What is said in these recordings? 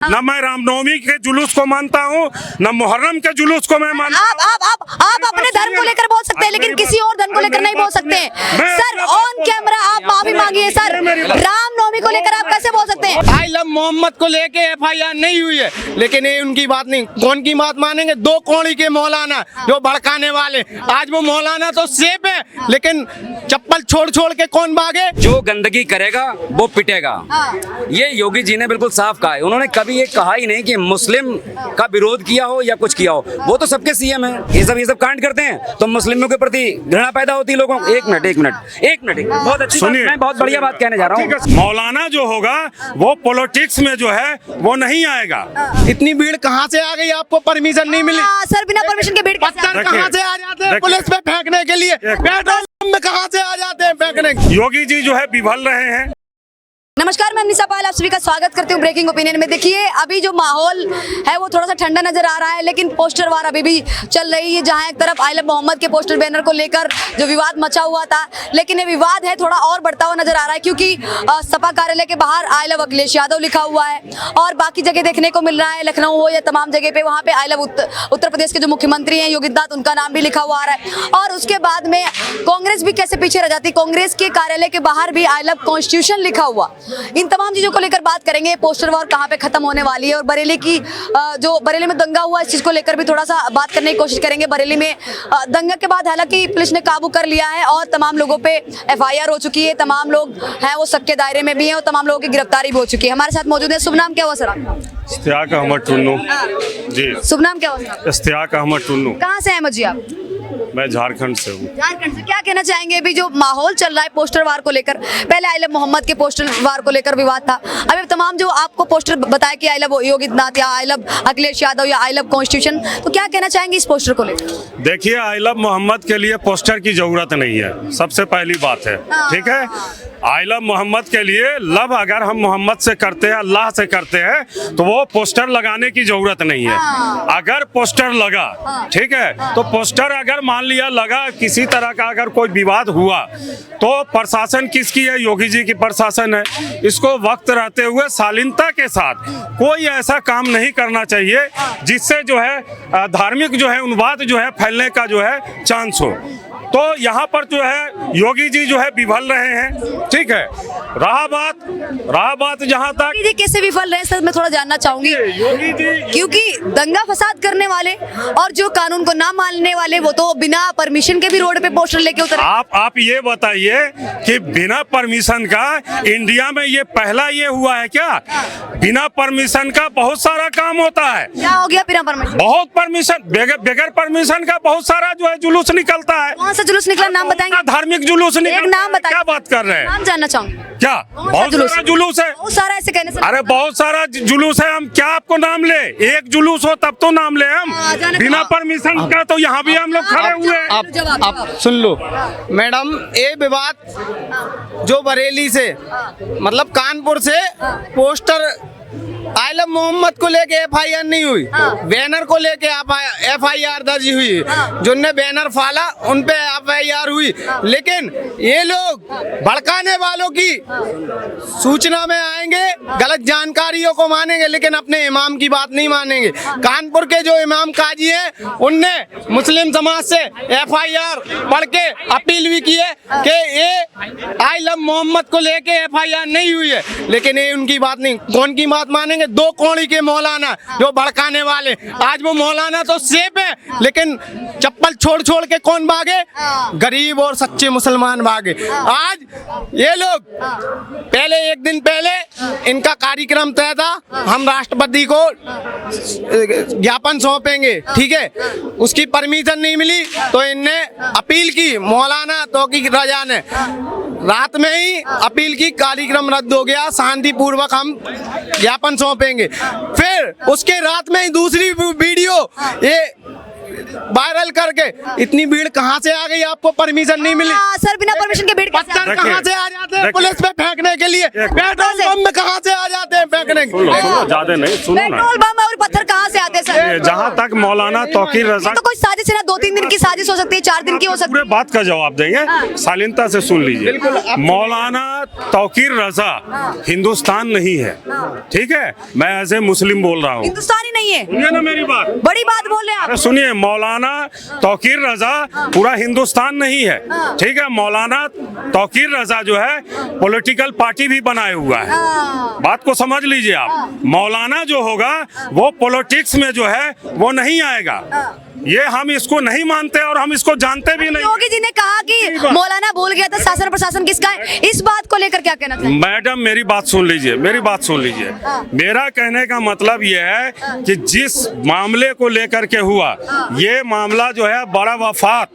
न मैं रामनवमी के जुलूस को मानता हूँ, न मुहर्रम के जुलूस को मैं मानता हूँ। आप अपने धर्म को लेकर बोल सकते हैं, लेकिन किसी और धर्म को लेकर नहीं बोल सकते। सर ऑन कैमरा आप माफी मांगिए सर, रामनवमी को लेकर आप कैसे बोल सकते हैं? आई लव मोहम्मद को लेके FIR नहीं हुई है, लेकिन ये उनकी बात नहीं। कौन की बात मानेंगे? दो कौड़ी के मौलाना जो भड़काने वाले। आज वो मौलाना तो सेफ है, लेकिन चप्पल छोड़ छोड़ के कौन भागे? जो गंदगी करेगा वो पिटेगा। ये योगी जी ने बिल्कुल साफ कहा है। उन्होंने कभी ये कहा ही नहीं कि मुस्लिम का विरोध किया हो या कुछ किया हो। वो तो सबके CM है। ये सब कांड करते हैं तो मुस्लिमों के प्रति घृणा पैदा होती है लोगों को। एक मिनट बहुत अच्छी बात, मैं बहुत बढ़िया बात कहने जा रहा हूँ। मौलाना जो होगा वो पॉलिटिक्स में जो है वो नहीं आएगा। इतनी भीड़ कहाँ से आ गई? आपको परमिशन नहीं मिली? सर बिना परमिशन के भीड़ पत्थर कहाँ से आ जाते हैं पुलिस पे फेंकने के लिए? पेट्रोल में कहाँ से आ जाते हैं फेंकने? योगी जी जो है विफल रहे हैं। नमस्कार, मैं निशा पायल आप सभी का स्वागत करती हूँ ब्रेकिंग ओपिनियन में। देखिए अभी जो माहौल है वो थोड़ा सा ठंडा नजर आ रहा है, लेकिन पोस्टर वार अभी भी चल रही है। जहाँ एक तरफ आई लव मोहम्मद के पोस्टर बैनर को लेकर जो विवाद मचा हुआ था, लेकिन ये विवाद है थोड़ा और बढ़ता हुआ नजर आ रहा है, क्योंकि सपा कार्यालय के बाहर आई लव अखिलेश यादव लिखा हुआ है और बाकी जगह देखने को मिल रहा है, लखनऊ हो या तमाम जगह पे, वहाँ पे आई लव उत्तर प्रदेश के जो मुख्यमंत्री हैं योगी आदित्यनाथ, उनका नाम भी लिखा हुआ आ रहा है। और उसके बाद में कांग्रेस भी कैसे पीछे रह जाती, कांग्रेस के कार्यालय के बाहर भी आई लव कॉन्स्टिट्यूशन लिखा हुआ। इन तमाम चीजों को लेकर बात करेंगे। पोस्टर वॉर कहां पे खत्म होने वाली है और बरेली की जो बरेली में दंगा हुआ, इस चीज को लेकर भी थोड़ा सा बात करने की कोशिश करेंगे। बरेली में दंगा के बाद हालांकि पुलिस ने काबू कर लिया है और तमाम लोगों पे FIR हो चुकी है। तमाम लोग हैं वो सबके दायरे में भी हैं और तमाम लोगों की गिरफ्तारी भी हो चुकी है। हमारे साथ मौजूद है, शुभ नाम क्या हुआ सर? इश्तियाक अहमद टुन्नू जी। शुभ नाम क्या हुआ? इश्तियाक अहमद टुन्नू। कहाँ से अहमद जी आप? मैं झारखंड से हूँ। झारखंड से। क्या कहना चाहेंगे अभी जो माहौल चल रहा है पोस्टर वार को लेकर? पहले आई लव मोहम्मद के पोस्टर वार को लेकर विवाद था, अभी तमाम जो आपको पोस्टर बताया कि आई लव योगी आदित्यनाथ या आई लव अखिलेश यादव या आई लव कॉन्स्टिट्यूशन, तो क्या कहना चाहेंगे इस पोस्टर को लेकर? देखिए, आई लव मोहम्मद के लिए पोस्टर की जरूरत नहीं है, सबसे पहली बात है। ठीक है, आई लव मोहम्मद के लिए लव अगर हम मोहम्मद से करते हैं, अल्लाह से करते हैं, तो वो पोस्टर लगाने की जरूरत नहीं है। अगर पोस्टर लगा, ठीक है, तो पोस्टर अगर मान लिया लगा, किसी तरह का अगर कोई विवाद हुआ तो प्रशासन किसकी है? योगी जी की प्रशासन है। इसको वक्त रहते हुए शालीनता के साथ कोई ऐसा काम नहीं करना चाहिए जिससे जो है धार्मिक जो है उन्माद जो है फैलने का जो है चांस हो। तो यहाँ पर जो है योगी जी जो है विफल रहे हैं। ठीक है, रहा बात जहाँ तक योगी जी कैसे विफल रहे सर, मैं थोड़ा जानना चाहूंगी। योगी जी, क्योंकि दंगा फसाद करने वाले और जो कानून को ना मानने वाले वो तो बिना परमिशन के भी रोड पे पोस्टर लेके उतरे। आप ये बताइए कि बिना परमिशन का इंडिया में ये पहला ये हुआ है क्या? बिना परमिशन का बहुत सारा काम होता है। क्या हो गया बिना परमिशन? बहुत परमिशन, बगैर परमिशन का बहुत सारा जो है जुलूस निकलता है। कौन सा जुलूस निकला, नाम बताएंगे? धार्मिक जुलूस एक निकलता नाम बताइए। क्या बात कर रहे हैं? नाम जानना चाहूंगी। क्या बहुत सारा जुलूस है? बहुत सारा ऐसे कहने से। अरे बहुत सारा जुलूस है, हम क्या आपको नाम ले? एक जुलूस हो तब तो नाम ले हम। बिना परमिशन का तो यहाँ भी हम लोग खड़े हुए हैं। आप सुन लो मैडम, ये विवाद जो बरेली से मतलब कानपुर से पोस्टर आई लव मोहम्मद को लेके FIR नहीं हुई, बैनर को लेके FIR दर्ज हुई। जिनने बैनर फाला उन पे FIR हुई, लेकिन ये लोग भड़काने वालों की सूचना में आएंगे, गलत जानकारियों को मानेंगे, लेकिन अपने इमाम की बात नहीं मानेंगे। कानपुर के जो इमाम काजी हैं उनने मुस्लिम समाज से FIR पढ़ के अपील भी की है कि ये आई लव मोहम्मद को लेके FIR नहीं हुई है, लेकिन ये उनकी बात नहीं। कौन की बात मानेंगे? दो कौड़ी के मौलाना जो भड़काने वाले। आज वो मौलाना तो सेफ है, लेकिन चप्पल छोड़ छोड़ के कौन भागे? गरीब और सच्चे मुसलमान भागे। आज ये लोग पहले एक दिन पहले इनका कार्यक्रम तय था, हम राष्ट्रपति को ज्ञापन सौंपेंगे, ठीक है, उसकी परमिशन नहीं मिली तो इनने अपील की, मौलाना तौकीर रजा ने रात में ही अपील की, कार्यक्रम रद्द हो गया, शांतिपूर्वक हम ज्ञापन सौंपेंगे। फिर उसके रात में ही दूसरी वीडियो ये वायरल करके, इतनी भीड़ कहाँ से आ गई? आपको परमिशन नहीं मिली? सर बिना परमिशन के भीड़ पत्थर कहाँ से आ जाते हैं पुलिस पे फेंकने के लिए? पेट्रोल पंप में कहाँ से आ जाते हैं फेंकने के लिए? ज्यादा नहीं, सुनो ना। पेट्रोल बम और पत्थर कहाँ से आते हैं सर? जहाँ तक मौलाना तौकीर रजा, तो कोई साजिश है ना, 2-3 दिन की साजिश हो सकती है, 4 दिन की हो सकती पूरे है। बात का जवाब देंगे, शालीनता से सुन लीजिए। मौलाना तौकीर रजा हिंदुस्तान नहीं है, ठीक है? मैं एज ए मुस्लिम बोल रहा हूँ, हिंदुस्तानी नहीं है, सुनिए ना मेरी बात, बड़ी बात बोल रहे हैं अरे आप। सुनिए, मौलाना तौकीर रजा पूरा हिंदुस्तान नहीं है, ठीक है? मौलाना तौकीर रजा जो है पॉलिटिकल पार्टी भी बनाए हुआ है, बात को समझ लीजिए आप। मौलाना जो होगा वो पॉलिटिक्स में जो है वो नहीं आएगा, ये हम इसको नहीं मानते और हम इसको जानते भी नहीं। योगी जी ने कहा कि मौलाना बोल गया था शासन प्रशासन किसका है, इस बात को लेकर क्या कहना चाहिए? मैडम मेरी बात सुन लीजिए, मेरी बात सुन लीजिए। मेरा कहने का मतलब यह है कि जिस मामले को लेकर के हुआ, ये मामला जो है बड़ा वफात,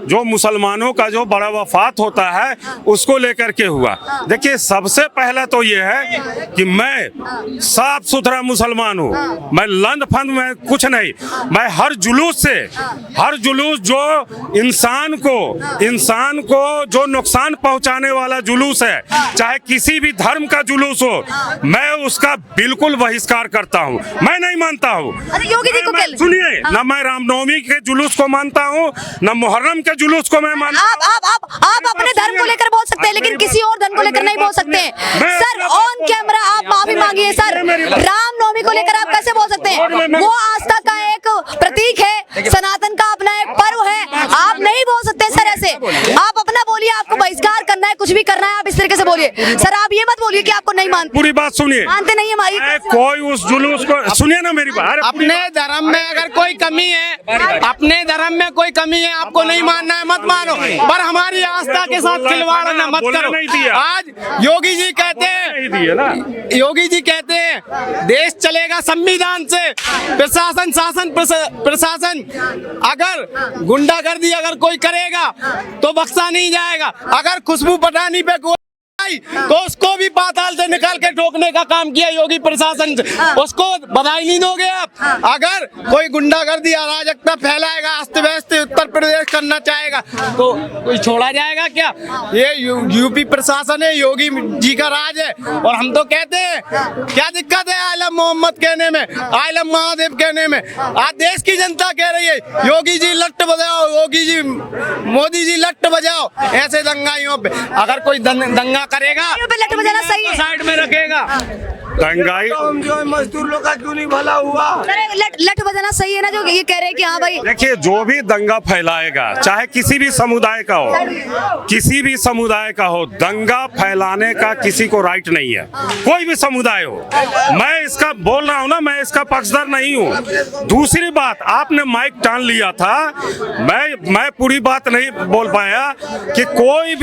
जो मुसलमानों का जो बड़ा वफात होता है उसको लेकर के हुआ। देखिए, सबसे पहला तो ये है कि मैं साफ सुथरा मुसलमान हूँ, मैं लंद फंद में कुछ नहीं, मैं हर जुलूस से, हर जुलूस जो इंसान को जो नुकसान पहुंचाने वाला जुलूस है, चाहे किसी भी धर्म का जुलूस हो, मैं उसका बिल्कुल बहिष्कार करता हूं, मैं नहीं मानता हूं। अरे योगी जी को क्या सुनिए, न मैं रामनवमी के जुलूस को मानता हूं, न मुहर्रम के जुलूस को मैं मानता हूं। आप अपने धर्म को लेकर बोल सकते हैं, लेकिन किसी और धर्म को लेकर नहीं बोल सकते हैं। सर ऑन कैमरा आप माफी मांगिए सर, रामनवमी को लेकर आप कैसे बोल सकते हैं? वो आस्था का एक प्रतीक है, सनातन का अपना एक पर्व है, आप नहीं बोल सकते सर ऐसे। आप अपना बोलिए, आपको बहिष्कार करना है, कुछ भी करना है, आप इस तरीके से बोलिए सर। आप ये मत बोलिए कि आपको नहीं मानते, पूरी बात सुनिए, मानते नहीं हमारी। कोई उस जुलूस को सुनिए ना मेरी बात। अपने धर्म में अगर कोई कमी है, अपने धर्म में कोई कमी है, आपको नहीं मानना है मत मानो, पर हमारी आस्था के साथ खिलवाड़ न मत करो। आज योगी जी कहते हैं, योगी जी कहते हैं देश चलेगा संविधान से, प्रशासन अगर गुंडागर्दी अगर कोई करेगा तो बख्शा नहीं जाएगा। अगर खुशबू पठानी पे कोई तो उसको भी पाताल से निकाल के ठोकने का काम किया योगी प्रशासन, उसको बधाई नहीं दोगे आप? अगर कोई गुंडागर्दी अराजकता फैलाएगा, अस्त व्यस्त उत्तर प्रदेश करना चाहेगा तो कोई छोड़ा जाएगा क्या? ये यूपी प्रशासन है, योगी जी का राज है। और हम तो कहते हैं क्या दिक्कत है आलम मोहम्मद कहने में, आलम महादेव कहने में? आज देश की जनता कह रही है योगी जी लट्ट बजाओ, योगी जी मोदी जी लट्ट बजाओ, ऐसे दंगाइयों पे अगर कोई दंगा करेगा लट बजाना सही है, साइड में रखेगा। दंगाई मजदूर लोग का क्यों नहीं भला हुआ? लट बजाना सही है ना, जो ये कह रहे हैं कि हाँ भाई। देखिए, जो भी दंगा फैलाएगा, चाहे किसी भी समुदाय का हो, किसी भी समुदाय का हो, दंगा फैलाने का किसी को राइट नहीं है, कोई भी समुदाय हो। मैं इसका बोल रहा हूँ ना, मैं इसका पक्षधर नहीं हूँ। दूसरी बात, आपने माइक टान लिया था, मैं पूरी बात नहीं बोल पाया कि कोई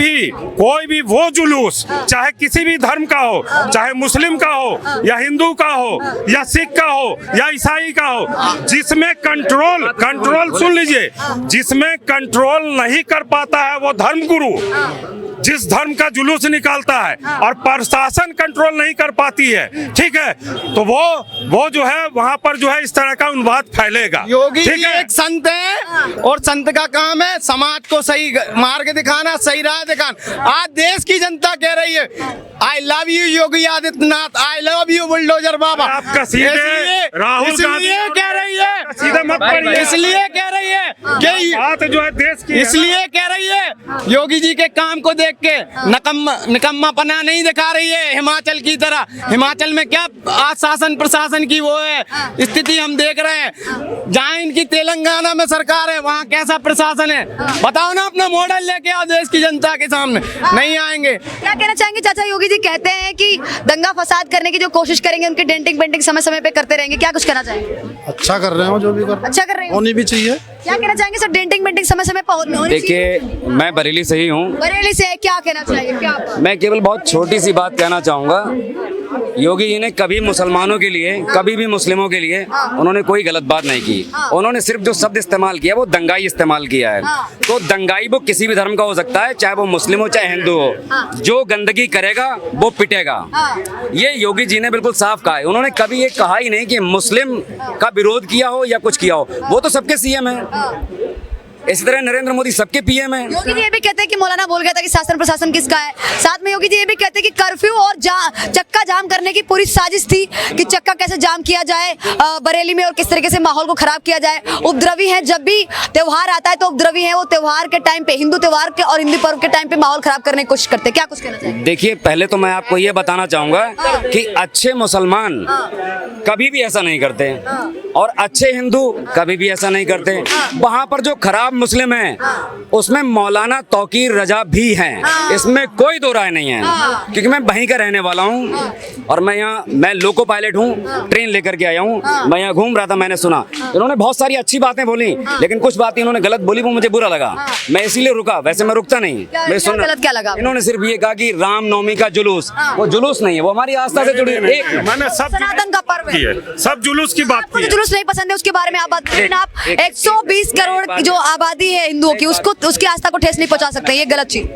भी वो जुलूस, चाहे किसी भी धर्म का हो, चाहे मुस्लिम का हो या हिंदू का हो या सिख का हो या ईसाई का हो, जिसमें कंट्रोल सुन लीजिए, जिसमें कंट्रोल नहीं कर पाता है वो धर्मगुरु जिस धर्म का जुलूस निकालता है और प्रशासन कंट्रोल नहीं कर पाती है, ठीक है, तो वो जो है वहां पर जो है इस तरह का उन्माद फैलेगा। योगी जी एक संत है और संत का काम है समाज को सही मार्ग दिखाना, सही राह दिखाना। आज देश की जनता कह रही है I love you Yogi Adityanath, I love you bulldozer Baba. आपका सीधे राहुल गांधी कह रही है, सीधे मत पढ़िए, इसलिए कह रही है कि बात जो है देश की, इसलिए कह रही है योगी जी के काम को देख के निकम्मापना नहीं दिखा रही है हिमाचल की तरह। हिमाचल में क्या आज शासन प्रशासन की वो है स्थिति हम देख रहे हैं। जहाँ इनकी तेलंगाना में सरकार है वहाँ कैसा प्रशासन है, बताओ ना, अपना मॉडल लेके आओ देश की जनता के सामने। नहीं आएंगे। क्या कहना चाहेंगे चाचा? योगी जी कहते हैं कि दंगा फसाद करने की जो कोशिश करेंगे उनकी डेंटिंग पेंटिंग समय समय पे करते रहेंगे, क्या कुछ कहना चाहेंगे? अच्छा कर रहे हो, जो भी कर रहे अच्छा कर रहे हो, होनी भी चाहिए। क्या कहना चाहेंगे सर? डेंटिंग पेंटिंग समय समय पे होनी चाहिए। देखिए, मैं बरेली से ही हूँ, बरेली से, क्या कहना चाहिए? क्या मैं केवल बहुत छोटी सी बात कहना चाहूँगा। योगी जी ने कभी मुसलमानों के लिए, कभी भी मुस्लिमों के लिए उन्होंने कोई गलत बात नहीं की। उन्होंने सिर्फ जो शब्द इस्तेमाल किया वो दंगाई इस्तेमाल किया है। तो दंगाई वो किसी भी धर्म का हो सकता है, चाहे वो मुस्लिम हो चाहे हिंदू हो। जो गंदगी करेगा वो पिटेगा, ये योगी जी ने बिल्कुल साफ कहा है। उन्होंने कभी ये कहा ही नहीं कि मुस्लिम का विरोध किया हो या कुछ किया हो, वो तो सबके सीएम है। इसी तरह नरेंद्र मोदी सबके पीएम है। योगी जी ये भी कहते हैं कि मौलाना बोल गया था कि शासन प्रशासन किसका है। साथ में योगी जी ये भी कहते हैं कि कर्फ्यू और चक्का जाम करने की पूरी साजिश थी कि चक्का कैसे जाम किया जाए बरेली में और किस तरीके से माहौल को खराब किया जाए। उपद्रवी है, जब भी त्योहार आता है तो उपद्रवी है, वो त्योहार के टाइम पे, हिंदू त्योहार के और हिंदू पर्व के टाइम पे माहौल खराब करने की कोशिश करते हैं। क्या कुछ कहना चाहिए? देखिए, पहले तो मैं आपको ये बताना चाहूंगा कि अच्छे मुसलमान कभी भी ऐसा नहीं करते और अच्छे हिंदू कभी भी ऐसा नहीं करते। वहां पर जो खराब मुस्लिम है उसमें मौलाना तौकीर रजा भी हैं, इसमें कोई दो राय नहीं है। क्योंकि मैं वहीं का रहने वाला हूं और मैं लोको पायलट हूं, ट्रेन लेकर के आया हूं। मैं यहाँ घूम रहा था, मैंने सुना इन्होंने बहुत सारी अच्छी बातें बोली, लेकिन कुछ बातें इन्होंने गलत बोली, वो मुझे बुरा लगा। मैं इसीलिए रुका, वैसे मैं रुकता नहीं। मैं सुन गलत क्या लगा? इन्होंने सिर्फ ये कहा कि रामनवमी का जुलूस, वो जुलूस नहीं है, वो हमारी आस्था से जुड़ी है। मैंने सब सनातन का पर्व है, सब जुलूस की बात आपको की जो है। जुलूस नहीं पसंद है उसके बारे में आप बात करें। आप 120 करोड़ की जो आबादी है हिंदुओं की, उसको उसकी आस्था को ठेस नहीं पहुंचा सकते, ये गलत चीज।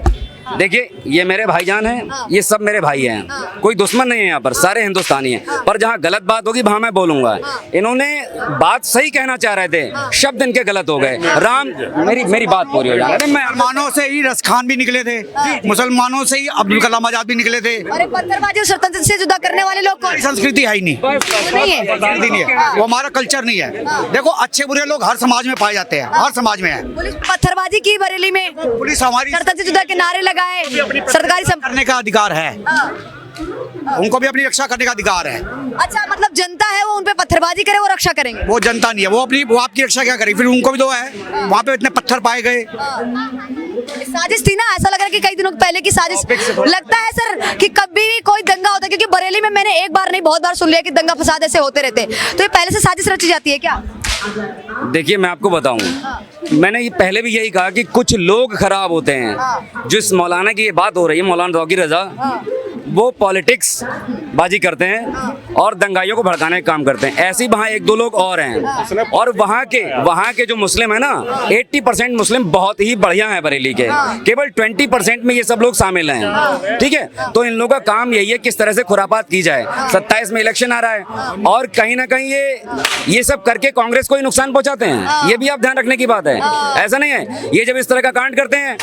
देखिए, ये मेरे भाईजान हैं, ये सब मेरे भाई हैं, कोई दुश्मन नहीं है यहाँ पर, सारे हिंदुस्तानी हैं। पर जहाँ गलत बात होगी वहाँ मैं बोलूंगा। इन्होंने बात सही कहना चाह रहे थे, शब्द इनके गलत हो गए। राम, मेरी बात पूरी हो जाए। मैं मुसलमानों से ही रस खान भी निकले थे, मुसलमानों से ही अब्दुल कलाम आजाद भी निकले थे। अरे पत्थरबाजी और स्वतंत्रता से जुदा करने वाले लोग कौन? संस्कृति है ही नहीं, नहीं है। संस्कृति नहीं है, वो हमारा कल्चर नहीं है। देखो, अच्छे बुरे लोग हर समाज में पाए जाते हैं, हर समाज में है। पुलिस पत्थरबाजी की बरेली में, पुलिस हमारी स्वतंत्रता से जुदा के नारे लगाए, सरकारी करने का अधिकार है, उनको भी अपनी रक्षा करने का अधिकार है। अच्छा, मतलब जनता है वो उन पे पत्थरबाजी करे, वो रक्षा करेंगे। वो जनता नहीं है, वो आपकी रक्षा क्या करेगी? फिर उनको भी दो है, वहाँ पे इतने पत्थर पाए गए। साजिश थी ना, ऐसा लग रहा है कि कई दिनों पहले की साजिश। लगता है सर कि कभी भी कोई दंगा होता है, क्योंकि बरेली में मैंने एक बार नहीं बहुत बार सुन लिया कि दंगा फसाद ऐसे होते रहते हैं, तो ये पहले से साजिश रची जाती है क्या? देखिए, मैं आपको बताऊं, मैंने ये पहले भी यही कहा कि कुछ लोग खराब होते हैं। जिस मौलाना की ये बात हो रही है, मौलाना तौकीर रजा, वो पॉलिटिक्स बाजी करते हैं और दंगाइयों को भड़काने का काम करते हैं। ऐसे ही वहाँ एक दो लोग और हैं, और वहाँ के जो मुस्लिम है ना, 80% मुस्लिम बहुत ही बढ़िया हैं बरेली के, केवल 20% में ये सब लोग शामिल हैं। ठीक है, तो इन लोगों का काम यही है किस तरह से खुरापात की जाए। 27 में इलेक्शन आ रहा है और कहीं ना कहीं ये सब करके कांग्रेस को ही नुकसान पहुंचाते हैं। ये भी आप ध्यान रखने की बात है। ऐसा नहीं है, ये जब इस तरह का कांड करते हैं,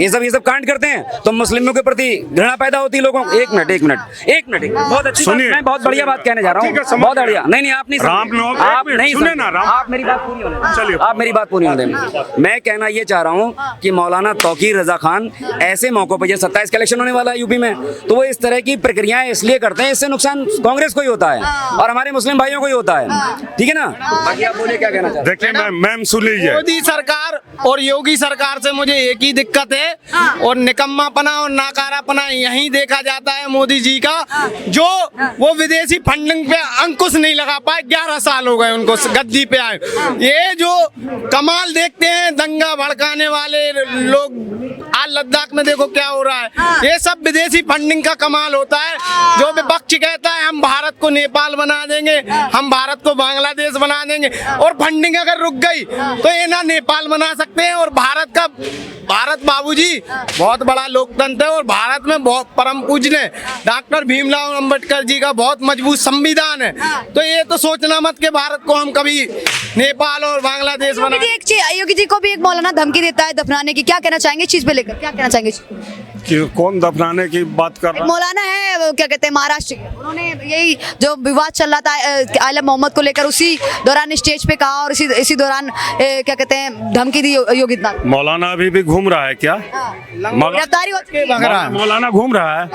ये सब कांड करते हैं, तो मुस्लिमों के प्रति घृणा पैदा होती है लोगों। एक मिनट, बहुत अच्छी बात, मैं बहुत बढ़िया बात कहने जा रहा हूँ, बहुत बढ़िया। नहीं, आप नहीं, आप नहीं सुने ना, आप मेरी बात पूरी होने दें। चलिए, आप मेरी बात पूरी होने दें। मैं कहना ये चाह रहा हूँ कि मौलाना तौकीर रजा खान ऐसे मौकों पर, जैसे 27 का इलेक्शन होने वाला है यूपी में, तो वो इस तरह की प्रक्रियाएं इसलिए करते हैं, इससे नुकसान कांग्रेस को ही होता है और हमारे मुस्लिम भाइयों को ही होता है। ठीक है ना? बाकी आप बोलिए, क्या कहना चाहते हैं? देखिए, मैम सुन लीजिए, मोदी सरकार और योगी सरकार से मुझे एक ही दिक्कत है, और निकम्मापना और नाकारापना यही देखा जाता है मोदी जी का, जो वो विदेशी फंडिंग पे अंकुश नहीं लगा पाए। 11 साल हो गए उनको गद्दी पे आए। ये जो कमाल देखते हैं दंगा भड़काने वाले लोग, आज लद्दाख में देखो क्या हो रहा है, ये सब विदेशी फंडिंग का कमाल होता है। जो विपक्ष कहता है हम भारत को नेपाल बना देंगे, हम भारत को बांग्लादेश बना देंगे, और फंडिंग अगर रुक गई तो ये ना नेपाल बना सकते हैं। और भारत बाबूजी बहुत बड़ा लोकतंत्र है, और भारत में बहुत परम पूज्य डॉक्टर भीमराव अंबेडकर जी का बहुत मजबूत संविधान है। तो ये तो सोचना मत कि भारत को हम कभी नेपाल और बांग्लादेश बना। योगी जी को भी एक मौलाना धमकी देता है दफनाने की, क्या कहना चाहेंगे इस चीज पे लेकर? क्या कहना चाहेंगे कि कौन दफनाने की बात कर रहा है? मौलाना है, वो क्या कहते हैं, महाराष्ट्र के, उन्होंने यही जो विवाद चल रहा था आलम मोहम्मद को लेकर, उसी दौरान स्टेज पे कहा और इसी दौरान क्या कहते हैं धमकी दी योगी आदित्यनाथ। मौलाना अभी भी घूम रहा है क्या? गिरफ्तारी हो चुकी है, मौलाना घूम रहा है,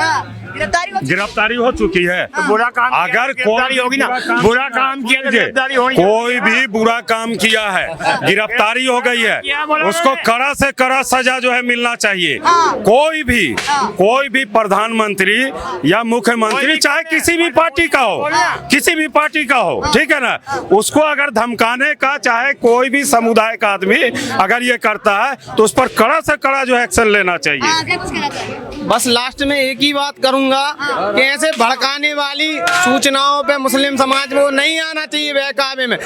गिरफ्तारी हो चुकी है। बुरा काम अगर गिरफ्तारी होगी ना, बुरा काम किया तो गिरफ्तारी होगी। कोई भी बुरा काम किया है, गिरफ्तारी हो गई है, उसको कड़ा से कड़ा सजा जो है मिलना चाहिए। कोई भी प्रधानमंत्री या मुख्यमंत्री, चाहे किसी भी पार्टी का हो, ठीक है ना, उसको अगर धमकाने का, चाहे कोई भी समुदाय का आदमी अगर ये करता है, तो उस पर कड़ा से कड़ा जो एक्शन लेना चाहिए। बस लास्ट में एक ही बात करूंगा कि ऐसे भड़काने वाली सूचनाओं पे मुस्लिम समाज में वो नहीं आना चाहिए बहकावे में।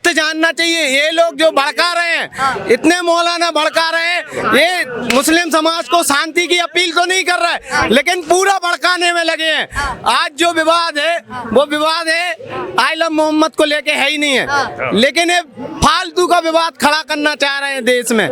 तथ्य जानना चाहिए। ये लोग जो भड़का रहे हैं, इतने मौलाना भड़का रहे हैं, ये मुस्लिम समाज को शांति की अपील तो नहीं कर रहा है, लेकिन पूरा भड़काने में लगे हैं। आज जो विवाद है वो विवाद है आई लव मोहम्मद को लेके है ही नहीं है, लेकिन ये फालतू का विवाद खड़ा करना चाह रहे हैं देश में।